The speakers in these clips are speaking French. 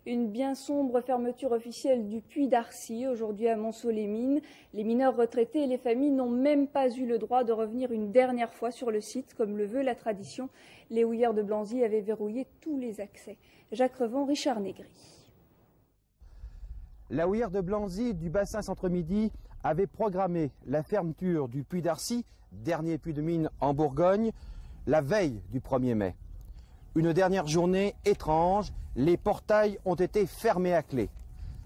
Une bien sombre fermeture officielle du puits d'Arcy, aujourd'hui à Montceau-les-Mines. Les mineurs retraités et les familles n'ont même pas eu le droit de revenir une dernière fois sur le site, comme le veut la tradition. Les houillères de Blanzy avaient verrouillé tous les accès. Jacques Revon, Richard Négri. La houillère de Blanzy du bassin Centre-Midi avait programmé la fermeture du puits d'Arcy, dernier puits de mine en Bourgogne, la veille du 1er mai. Une dernière journée étrange, les portails ont été fermés à clé.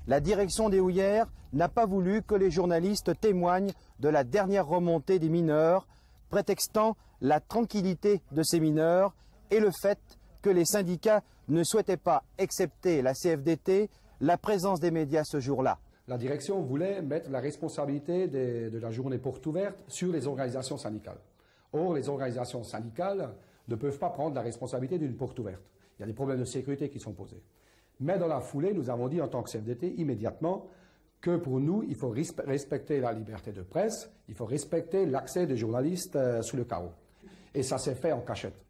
La direction des houillères n'a pas voulu que les journalistes témoignent de la dernière remontée des mineurs, prétextant la tranquillité de ces mineurs et le fait que les syndicats ne souhaitaient pas, excepté la CFDT, la présence des médias ce jour-là. La direction voulait mettre la responsabilité de la journée porte ouverte sur les organisations syndicales. Or, les organisations syndicales ne peuvent pas prendre la responsabilité d'une porte ouverte. Il y a des problèmes de sécurité qui sont posés. Mais dans la foulée, nous avons dit en tant que CFDT immédiatement que pour nous, il faut respecter la liberté de presse, il faut respecter l'accès des journalistes sous le carreau. Et ça s'est fait en cachette.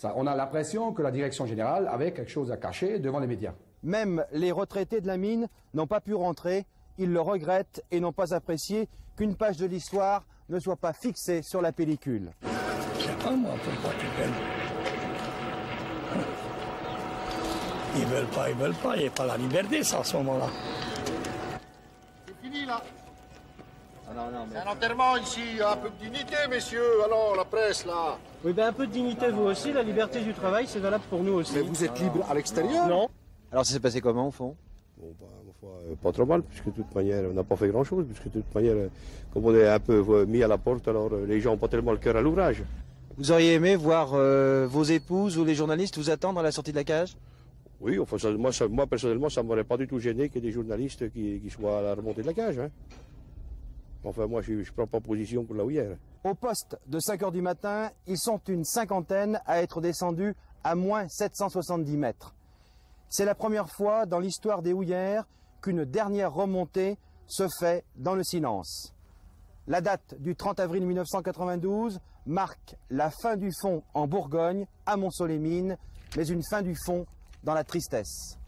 On a l'impression que la direction générale avait quelque chose à cacher devant les médias. Même les retraités de la mine n'ont pas pu rentrer. Ils le regrettent et n'ont pas apprécié qu'une page de l'histoire ne soit pas fixée sur la pellicule. Je sais pas moi pourquoi tu peines. Ils veulent pas, il n'y a pas la liberté ça, à ce moment-là. C'est fini là. C'est un enterrement ici, un peu de dignité messieurs, alors la presse là. Oui ben un peu de dignité vous aussi, la liberté du travail c'est valable pour nous aussi. Mais vous êtes libre à l'extérieur? Non. Alors ça s'est passé comment au fond? Bon, pas trop mal, puisque de toute manière, on n'a pas fait grand-chose, puisque de toute manière, comme on est un peu mis à la porte, alors les gens n'ont pas tellement le cœur à l'ouvrage. Vous auriez aimé voir vos épouses ou les journalistes vous attendre à la sortie de la cage? Oui, enfin, moi personnellement, ça ne m'aurait pas du tout gêné qu'il y ait des journalistes qui soient à la remontée de la cage. Hein. Enfin, moi, je ne prends pas position pour la houillère. Au poste de 5 h du matin, ils sont une cinquantaine à être descendus à moins 770 mètres. C'est la première fois dans l'histoire des houillères qu'une dernière remontée se fait dans le silence. La date du 30 avril 1992 marque la fin du fond en Bourgogne, à Montceau-les-Mines, mais une fin du fond dans la tristesse.